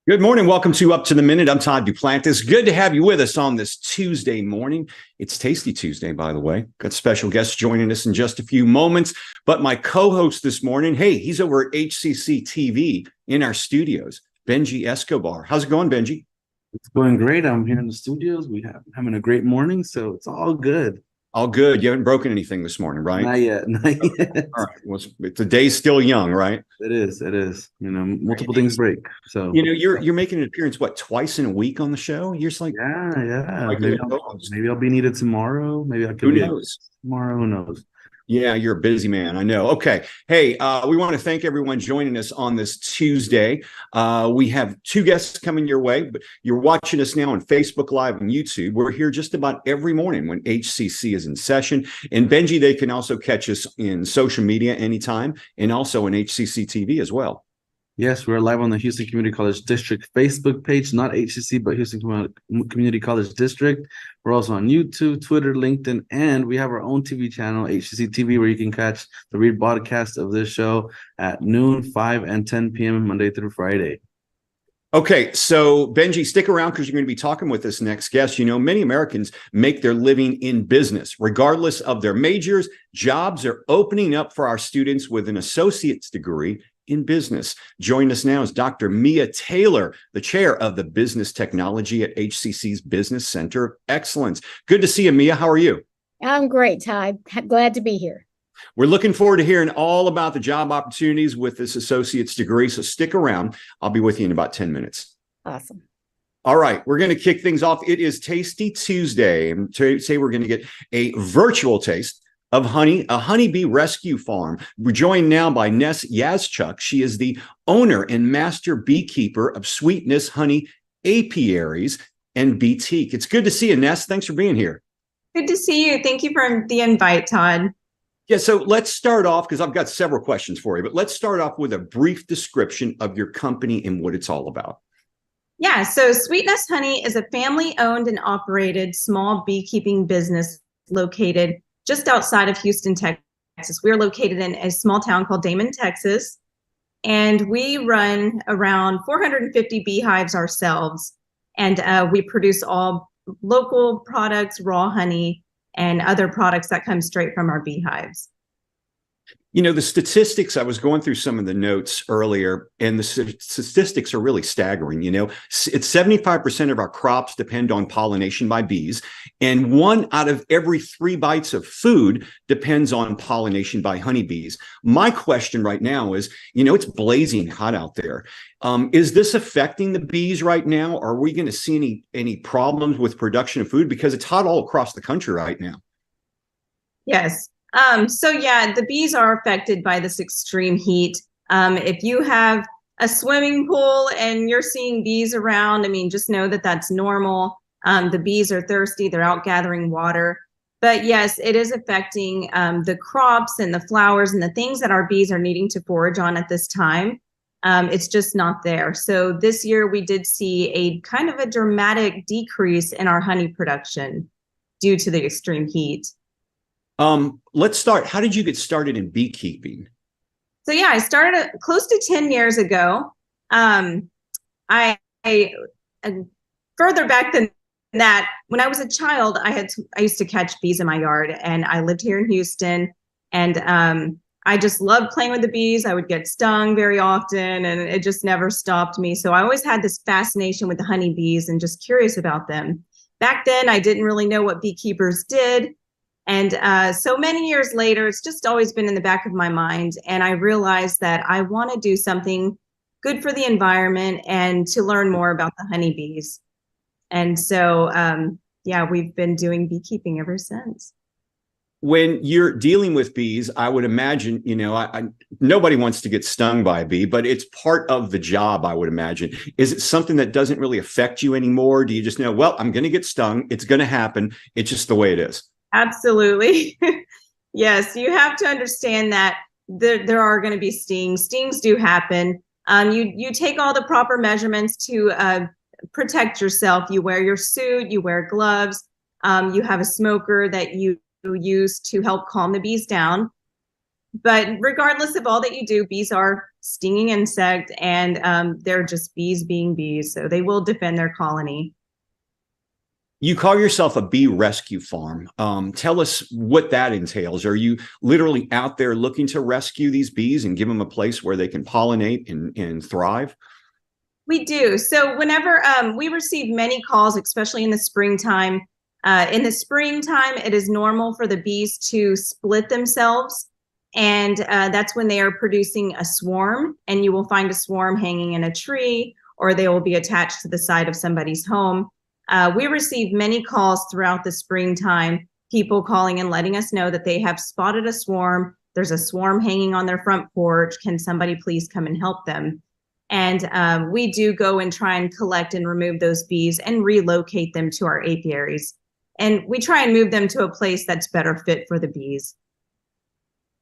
Good morning. Welcome to Up to the Minute. I'm Todd Duplantis. Good to have you with us on this Tuesday morning. It's Tasty Tuesday, by the way. Got special guests joining us in just a few moments. But my co-host this morning, hey, he's over at HCCTV in our studios, Benji Escobar. How's it going, Benji? It's going great. I'm here in the studios. Having a great morning, so it's all good. All good. You haven't broken anything this morning, right? Not yet. Not yet. All right. Well, the day's still young, right? It is. It is. Multiple things break. So you're making an appearance, what, twice in a week on the show? You're just like, yeah. like Maybe I'll be needed tomorrow. Maybe I could who be knows? Tomorrow. Who knows? Yeah, you're a busy man. I know. Okay. Hey, we want to thank everyone joining us on this Tuesday. We have two guests coming your way, but you're watching us now on Facebook Live and YouTube. We're here just about every morning when HCC is in session. And Benji, they can also catch us in social media anytime and also in HCC TV as well. Yes, we're live on the Houston Community College District Facebook page, not HCC, but Houston Community College District. We're also on YouTube, Twitter, LinkedIn, and we have our own TV channel, HCC TV, where you can catch the rebroadcast of this show at noon, 5, and 10 p.m. Monday through Friday. Okay, so Benji, stick around because you're going to be talking with this next guest. You know, many Americans make their living in business, regardless of their majors. Jobs are opening up for our students with an associate's degree in business. Joining us now is Dr. Mia Taylor, the chair of the business technology at HCC's Business Center of Excellence. Good to see you, Mia. How are you? I'm great, Todd. Glad to be here. We're looking forward to hearing all about the job opportunities with this associate's degree. So stick around. I'll be with you in about 10 minutes. Awesome. All right, we're going to kick things off. It is Tasty Tuesday. And today we're going to get a virtual taste of honey, a honeybee rescue farm. We're joined now by Nes Yaschuk. She is the owner and master beekeeper of SweetNes Honey Apiaries and Beetique. It's good to see you, Nes. Thanks for being here. Good to see you. Thank you for the invite, Todd. Yeah, so let's start off, because I've got several questions for you, but let's start off with a brief description of your company and what it's all about. Yeah, so SweetNes Honey is a family-owned and operated small beekeeping business located just outside of Houston, Texas. We're located in a small town called Damon, Texas, and we run around 450 beehives ourselves, and we produce all local products, raw honey, and other products that come straight from our beehives. You know, the statistics, I was going through some of the notes earlier, and the statistics are really staggering. You know, it's 75% of our crops depend on pollination by bees, and 1 out of every 3 bites of food depends on pollination by honeybees. My question right now is, you know, it's blazing hot out there. Is this affecting the bees right now? Are we going to see any problems with production of food? Because it's hot all across the country right now. Yes. So yeah, the bees are affected by this extreme heat. If you have a swimming pool and you're seeing bees around, I mean, just know that that's normal. The bees are thirsty, they're out gathering water. But yes, it is affecting the crops and the flowers and the things that our bees are needing to forage on at this time. It's just not there. So this year we did see a kind of a dramatic decrease in our honey production due to the extreme heat. Let's start. How did you get started in beekeeping? So yeah, I started close to 10 years ago. I further back than that, when I was a child, I used to catch bees in my yard, and I lived here in Houston, and I just loved playing with the bees. I would get stung very often, and it just never stopped me. So I always had this fascination with the honeybees and just curious about them. Back then, I didn't really know what beekeepers did. And so many years later, it's just always been in the back of my mind. And I realized that I want to do something good for the environment and to learn more about the honeybees. And so, yeah, we've been doing beekeeping ever since. When you're dealing with bees, I would imagine, you know, nobody wants to get stung by a bee, but it's part of the job, I would imagine. Is it something that doesn't really affect you anymore? Do you just know, well, I'm going to get stung. It's going to happen. It's just the way it is. Absolutely. Yes, you have to understand that there are going to be stings. Stings do happen. You take all the proper measurements to protect yourself. You wear your suit, you wear gloves, you have a smoker that you use to help calm the bees down. But regardless of all that you do, bees are stinging insect, and they're just bees being bees. So they will defend their colony. You call yourself a bee rescue farm. Tell us what that entails. Are you literally out there looking to rescue these bees and give them a place where they can pollinate and thrive? We do. So whenever we receive many calls, especially in the springtime, it is normal for the bees to split themselves. And that's when they are producing a swarm, and you will find a swarm hanging in a tree, or they will be attached to the side of somebody's home. We receive many calls throughout the springtime, people calling and letting us know that they have spotted a swarm. There's a swarm hanging on their front porch. Can somebody please come and help them? And we do go and try and collect and remove those bees and relocate them to our apiaries. And we try and move them to a place that's better fit for the bees.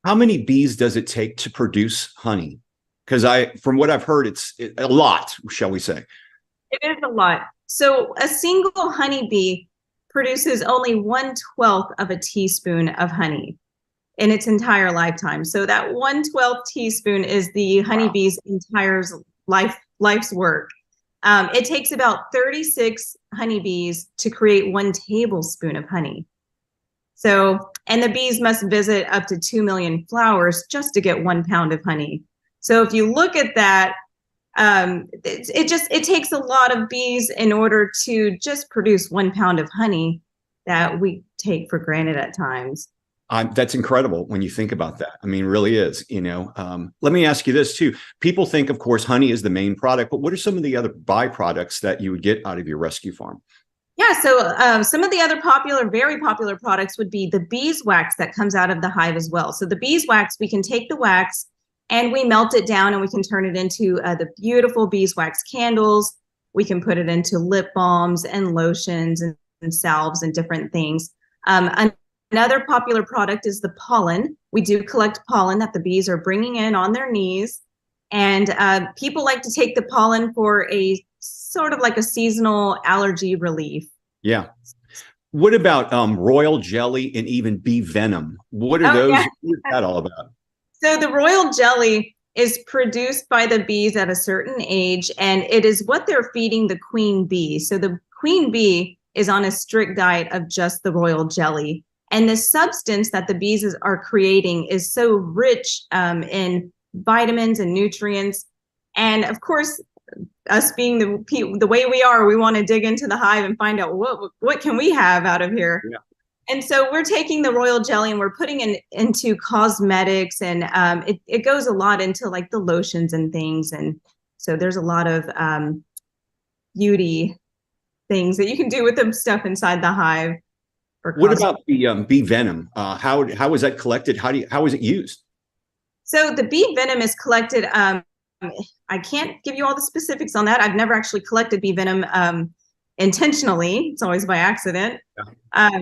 How many bees does it take to produce honey? Because from what I've heard, it's a lot, shall we say? It is a lot. So a single honeybee produces only 1/12 of a teaspoon of honey in its entire lifetime. So that 1/12 teaspoon is the honeybee's entire life's work. It takes about 36 honeybees to create 1 tablespoon of honey. So, and the bees must visit up to 2 million flowers just to get 1 pound of honey. So if you look at that, it takes a lot of bees in order to just produce 1 pound of honey that we take for granted at times. That's incredible when you think about that. I mean, really is, let me ask you this too. People think, of course, honey is the main product, but what are some of the other byproducts that you would get out of your rescue farm? Yeah, so some of the other very popular products would be the beeswax that comes out of the hive as well. So the beeswax, we can take the wax and we melt it down and we can turn it into the beautiful beeswax candles. We can put it into lip balms and lotions and salves and different things. Another popular product is the pollen. We do collect pollen that the bees are bringing in on their knees. And people like to take the pollen for a sort of like a seasonal allergy relief. Yeah. What about royal jelly and even bee venom? What are those? Yeah. What is that all about? So the royal jelly is produced by the bees at a certain age, and it is what they're feeding the queen bee. So the queen bee is on a strict diet of just the royal jelly. And the substance that the bees are creating is so rich in vitamins and nutrients. And of course, us being the way we are, we want to dig into the hive and find out what can we have out of here. Yeah. And so we're taking the royal jelly and we're putting it into cosmetics, and it goes a lot into like the lotions and things. And so there's a lot of beauty things that you can do with the stuff inside the hive. What about the bee venom? How is that collected? How is it used? So the bee venom is collected. I can't give you all the specifics on that. I've never actually collected bee venom intentionally. It's always by accident. Yeah.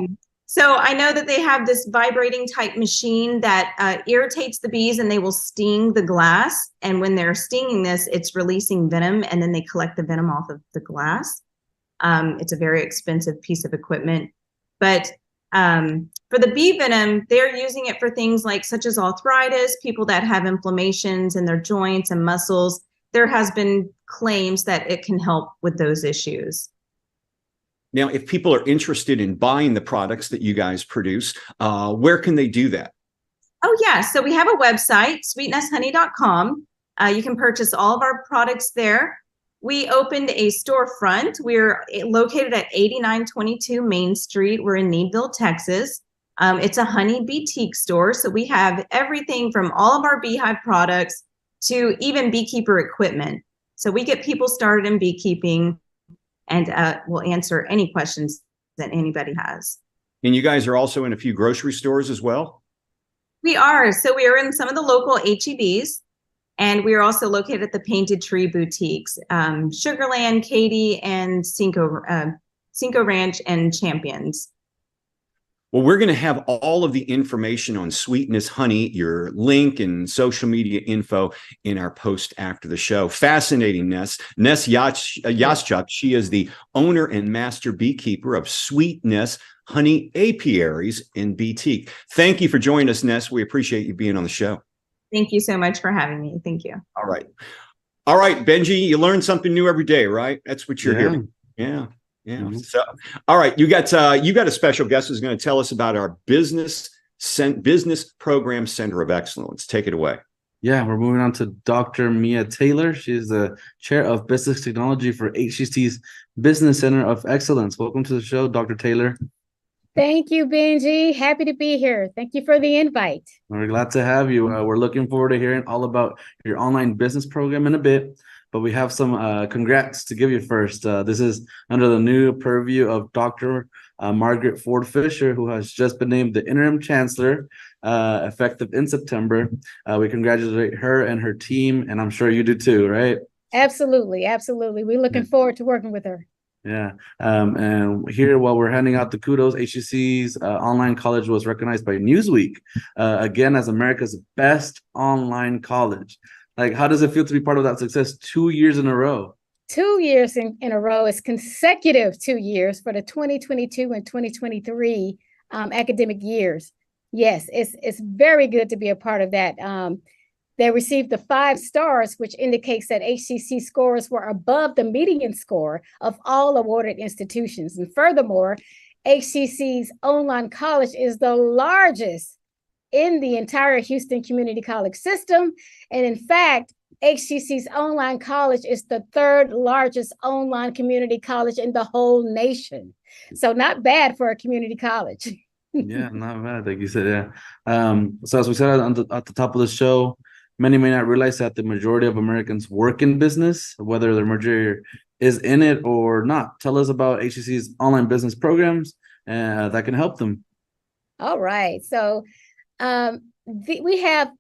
So I know that they have this vibrating type machine that irritates the bees and they will sting the glass. And when they're stinging this, it's releasing venom, and then they collect the venom off of the glass. It's a very expensive piece of equipment. But for the bee venom, they're using it for things like such as arthritis, people that have inflammations in their joints and muscles. There has been claims that it can help with those issues. Now, if people are interested in buying the products that you guys produce, where can they do that? Oh, yeah. So we have a website, sweetneshoney.com. You can purchase all of our products there. We opened a storefront. We're located at 8922 Main Street. We're in Needville, Texas. It's a honey boutique store. So we have everything from all of our beehive products to even beekeeper equipment. So we get people started in beekeeping, and we'll answer any questions that anybody has. And you guys are also in a few grocery stores as well? We are. So we are in some of the local HEBs. And we are also located at the Painted Tree Boutiques, Sugarland, Katy, and Cinco Ranch and Champions. Well, we're going to have all of the information on SweetNes Honey, your link and social media info in our post after the show. Fascinating, Nes Yaschuk. She is the owner and master beekeeper of SweetNes Honey Apiaries Beetique. Thank you for joining us, Nes. We appreciate you being on the show. Thank you so much for having me. Thank you. All right. All right, Benji, you learn something new every day, right? That's what you're here. Yeah. Yeah. Mhm. So, all right, you got a special guest who's going to tell us about our business program center of excellence. Take it away. Yeah, we're moving on to Dr. Mia Taylor. She's the chair of business technology for HCC's Business Center of Excellence. Welcome to the show, Dr. Taylor. Thank you, Benji. Happy to be here. Thank you for the invite. We're glad to have you. We're looking forward to hearing all about your online business program in a bit, but we have some congrats to give you first. This is under the new purview of Dr. Margaret Ford Fisher, who has just been named the interim chancellor effective in September. We congratulate her and her team, and I'm sure you do too, right? Absolutely. Absolutely. We're looking forward to working with her. Yeah. And here, while we're handing out the kudos, HCC's online college was recognized by Newsweek again as America's best online college. Like, how does it feel to be part of that success 2 years in a row? 2 years in a row is consecutive 2 years for the 2022 and 2023 academic years. Yes, it's very good to be a part of that. They received the 5 stars, which indicates that HCC scores were above the median score of all awarded institutions. And furthermore, HCC's online college is the largest in the entire Houston Community College system. And in fact, HCC's online college is the 3rd largest online community college in the whole nation. So not bad for a community college. Yeah, not bad, like you said. Yeah. So as we said at the top of the show, many may not realize that the majority of Americans work in business, whether their majority is in it or not. Tell us about HCC's online business programs that can help them. All right. So we have,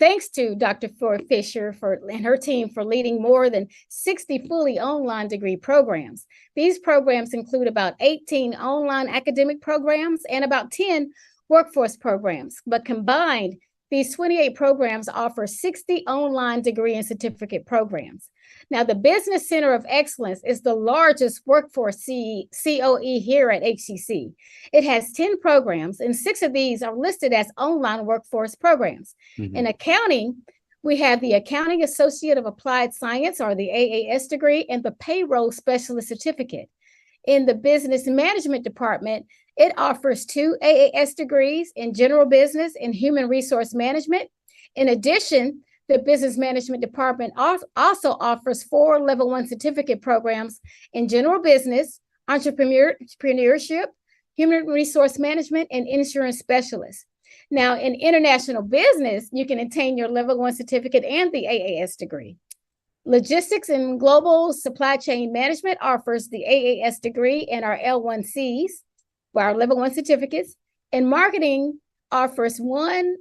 thanks to Dr. Ford Fisher and her team for leading more than 60 fully online degree programs. These programs include about 18 online academic programs and about 10 workforce programs, but combined, these 28 programs offer 60 online degree and certificate programs. Now, the Business Center of Excellence is the largest workforce COE here at HCC. It has 10 programs, and 6 of these are listed as online workforce programs. Mm-hmm. In accounting, we have the Accounting Associate of Applied Science, or the AAS degree, and the Payroll Specialist Certificate. In the Business Management Department, it offers 2 AAS degrees in General Business and Human Resource Management. In addition, the Business Management Department also offers 4 Level 1 certificate programs in General Business, Entrepreneurship, Human Resource Management, and Insurance Specialist. Now, in International Business, you can attain your Level 1 certificate and the AAS degree. Logistics and Global Supply Chain Management offers the AAS degree and our L1Cs, our Level 1 certificates. And Marketing offers 1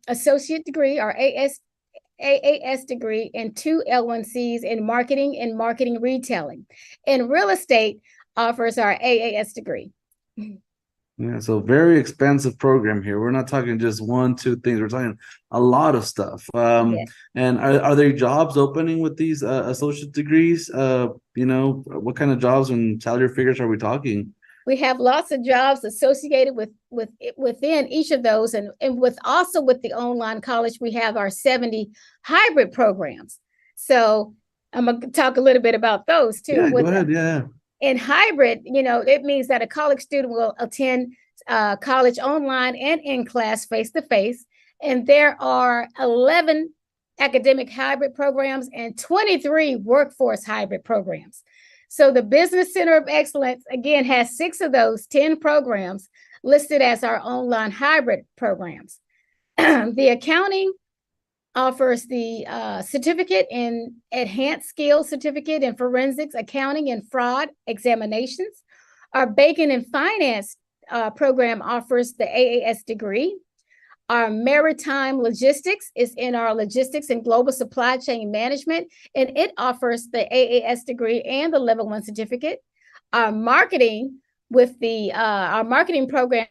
associate degree, or AAS degree, and 2 L1Cs in marketing and marketing retailing. And Real Estate offers our AAS degree. Yeah, so very expensive program here. We're not talking just 1, 2 things. We're talking a lot of stuff. Yes. And are there jobs opening with these associate degrees? What kind of jobs and salary figures are we talking? We have lots of jobs associated within each of those, and with the online college, we have our 70 hybrid programs. So I'm gonna talk a little bit about those too. Yeah, go ahead. Yeah. In hybrid, it means that a college student will attend college online and in class face-to-face. And there are 11 academic hybrid programs and 23 workforce hybrid programs. So the Business Center of Excellence, again, has 6 of those 10 programs listed as our online hybrid programs. The accounting offers the certificate in Enhanced Skills Certificate in Forensics, Accounting, and Fraud Examinations. Our Bacon and Finance program offers the AAS degree. Our Maritime Logistics is in our Logistics and Global Supply Chain Management, and it offers the AAS degree and the Level 1 certificate. Our Marketing our marketing program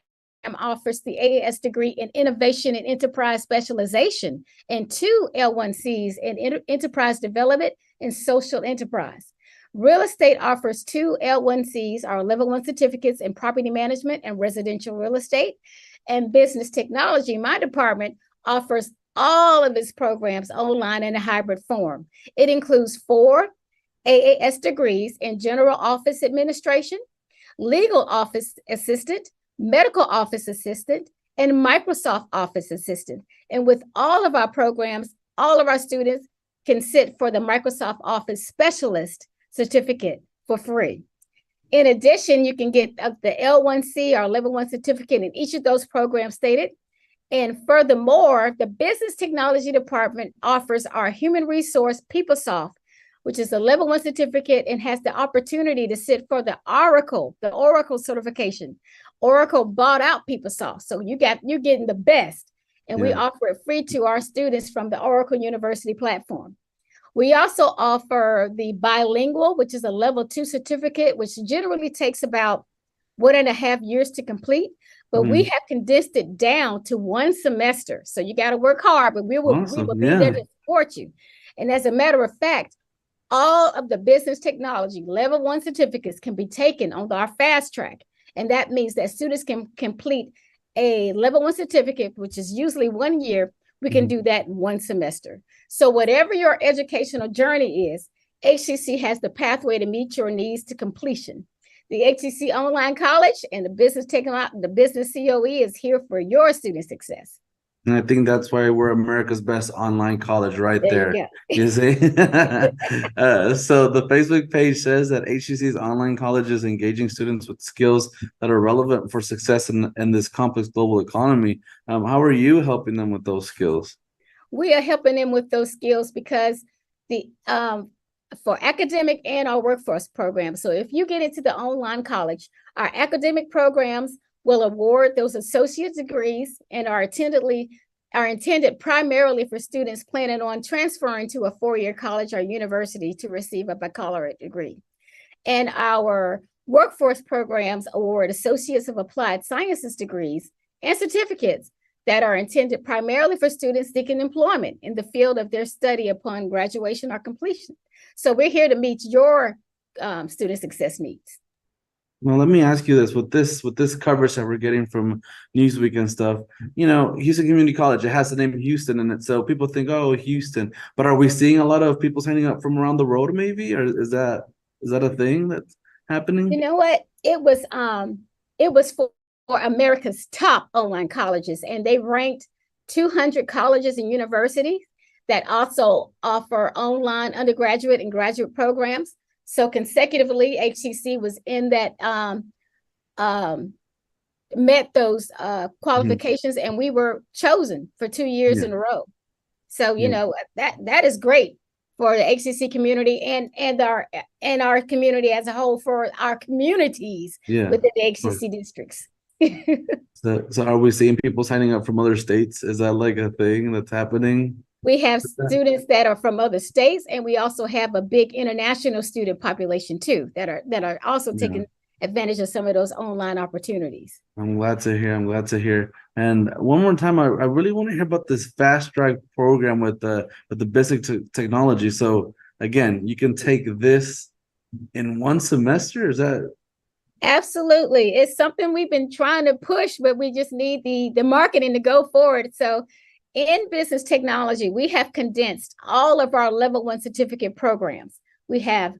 offers the AAS degree in Innovation and Enterprise Specialization and 2 L1Cs in Enterprise Development and Social Enterprise. Real estate offers 2 L1Cs, or level 1 certificates in Property Management and Residential Real Estate. And Business Technology, my department, offers all of its programs online in a hybrid form. It includes 4 AAS degrees in General Office Administration, Legal Office Assistant, Medical Office Assistant, and Microsoft Office Assistant. And with all of our programs, all of our students can sit for the Microsoft Office Specialist certificate for free. In addition, you can get the L1C or level 1 certificate in each of those programs stated. And furthermore, the Business Technology Department offers our Human Resource PeopleSoft, which is a level 1 certificate and has the opportunity to sit for the Oracle certification. Oracle bought out PeopleSoft, so you're getting the best. And we offer it free to our students from the Oracle University platform. We also offer the bilingual, which is a level 2 certificate, which generally takes about 1.5 years to complete, but we have condensed it down to 1 semester. So you got to work hard, but we will be there to support you. And as a matter of fact, all of the business technology level 1 certificates can be taken on our fast track. And that means that students can complete a level 1 certificate, which is usually 1 year. We can do that in 1 semester. So whatever your educational journey is, HCC has the pathway to meet your needs to completion. The HCC Online College and the Business COE is here for your student success. And I think that's why we're America's best online college right there. You You see? So the Facebook page says that HCC's online college is engaging students with skills that are relevant for success in this complex global economy. How are you helping them with those skills? We are helping them with those skills because for academic and our workforce programs. So if you get into the online college, our academic programs will award those associate degrees and are intended primarily for students planning on transferring to a 4-year college or university to receive a baccalaureate degree. And our workforce programs award associates of applied sciences degrees and certificates that are intended primarily for students seeking employment in the field of their study upon graduation or completion. So we're here to meet your student success needs. Well, let me ask you this: with this coverage that we're getting from Newsweek and stuff, Houston Community College, it has the name Houston in it, so people think, oh, Houston. But are we seeing a lot of people signing up from around the road, maybe, or is that a thing that's happening? You know what? It was for America's top online colleges, and they ranked 200 colleges and universities that also offer online undergraduate and graduate programs. So consecutively, HCC was in that, met those qualifications, and we were chosen for 2 years in a row. So, that is great for the HCC community and our community as a whole, for our communities within the HCC districts. So are we seeing people signing up from other states? Is that like a thing that's happening? We have students that are from other states, and we also have a big international student population too that are also taking advantage of some of those online opportunities. I'm glad to hear. And one more time, I really want to hear about this fast track program with the basic technology. So again, you can take this in 1 semester. Is that? Absolutely. It's something we've been trying to push, but we just need the marketing to go forward. So in business technology, we have condensed all of our level 1 certificate programs. We have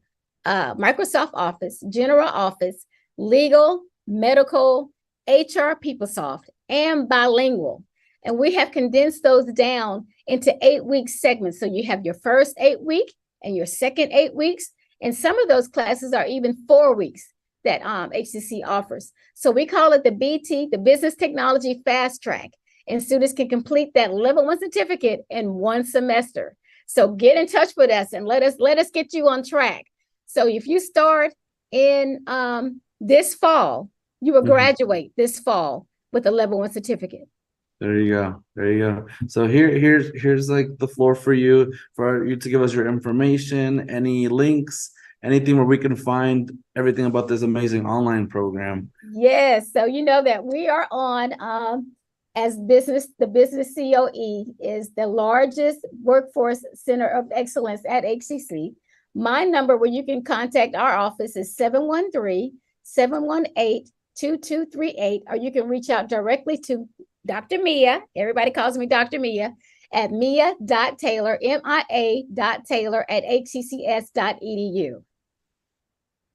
Microsoft Office, General Office, Legal, Medical, HR, PeopleSoft, and Bilingual. And we have condensed those down into 8-week segments. So you have your first 8 week and your second 8 weeks. And some of those classes are even 4 weeks that HCC offers. So we call it the BT, the Business Technology Fast Track. And students can complete that level 1 certificate in 1 semester. So get in touch with us and let us get you on track. So if you start in this fall, you will graduate this fall with a level 1 certificate. There you go. So here's like the floor for you to give us your information, any links, anything where we can find everything about this amazing online program. Yes, so you know that we are on as the business COE is the largest workforce center of excellence at HCC. My number where you can contact our office is 713-718-2238, or you can reach out directly to Dr. Mia. Everybody calls me Dr. Mia at mia.taylor, mia.taylor@hccs.edu.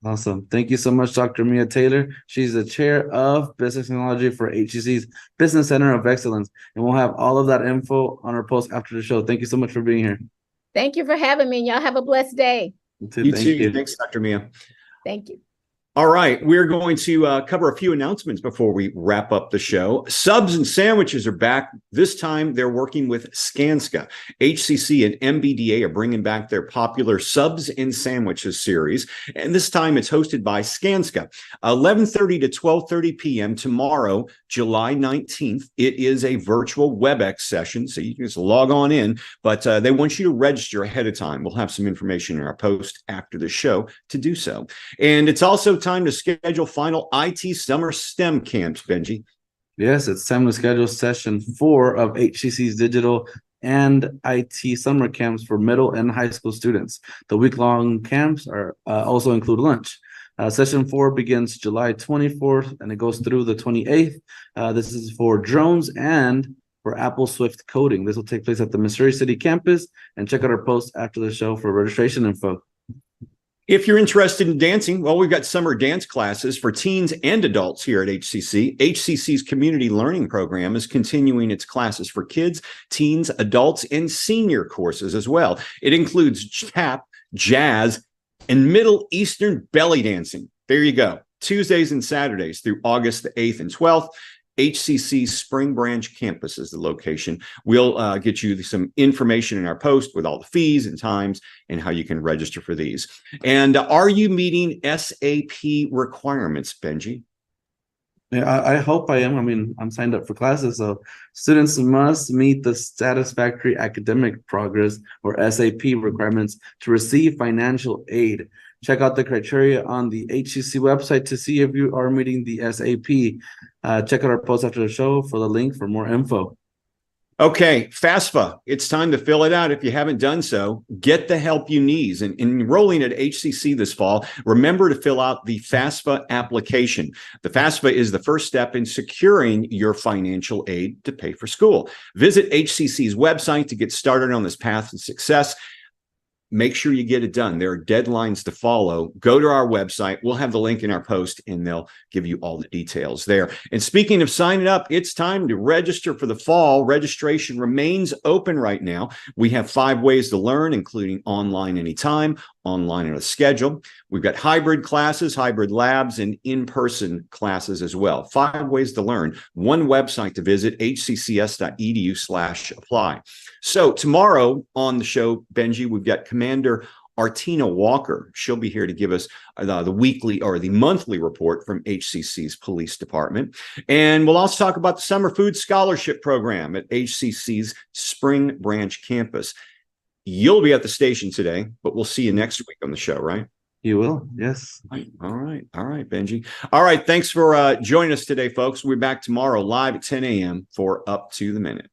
Awesome. Thank you so much, Dr. Mia Taylor. She's the chair of business technology for HCC's Business Center of Excellence. And we'll have all of that info on our post after the show. Thank you so much for being here. Thank you for having me. Y'all have a blessed day. You too. You Thank too. you. Thanks, Dr. Mia. Thank you. All right, we're going to cover a few announcements before we wrap up the show. Subs and Sandwiches are back. This time, they're working with Skanska. HCC and MBDA are bringing back their popular Subs and Sandwiches series, and this time it's hosted by Skanska. 11:30 to 12:30 p.m. tomorrow, July 19th. It is a virtual WebEx session, so you can just log on in, but they want you to register ahead of time. We'll have some information in our post after the show to do so. And it's also time to schedule final IT summer STEM camps, Benji. Yes, it's time to schedule session 4 of HCC's digital and IT summer camps for middle and high school students. The week-long camps are also include lunch. Session 4 begins July 24th and it goes through the 28th. This is for drones and for Apple Swift coding. This will take place at the Missouri City campus, and check out our post after the show for registration info. If you're interested in dancing, well, we've got summer dance classes for teens and adults here at HCC. HCC's community learning program is continuing its classes for kids, teens, adults, and senior courses as well. It includes tap, jazz, and Middle Eastern belly dancing. There you go. Tuesdays and Saturdays through August the 8th and 12th. HCC's Spring Branch campus is the location. We'll get you some information in our post with all the fees and times and how you can register for these. And are you meeting SAP requirements, Benji? Yeah, I hope I am. I mean, I'm signed up for classes, so students must meet the satisfactory academic progress or SAP requirements to receive financial aid. Check out the criteria on the HCC website to see if you are meeting the SAP. Check out our post after the show for the link for more info. Okay, FAFSA, it's time to fill it out. If you haven't done so, get the help you need. And enrolling at HCC this fall, remember to fill out the FAFSA application. The FAFSA is the first step in securing your financial aid to pay for school. Visit HCC's website to get started on this path to success. Make sure you get it done. There are deadlines to follow. Go to our website. We'll have the link in our post, and they'll give you all the details there. And speaking of signing up, it's time to register for the fall. Registration remains open right now. We have 5 ways to learn, including online anytime, online on a schedule. We've got hybrid classes, hybrid labs, and in-person classes as well. 5 ways to learn. One website to visit, hccs.edu/apply. So tomorrow on the show, Benji, we've got Commander Artina Walker. She'll be here to give us the weekly or the monthly report from HCC's police department. And we'll also talk about the Summer Food Scholarship Program at HCC's Spring Branch campus. You'll be at the station today, but we'll see you next week on the show, right? You will, yes. All right, Benji. All right, thanks for joining us today, folks. We're back tomorrow live at 10 a.m. for Up to the Minute.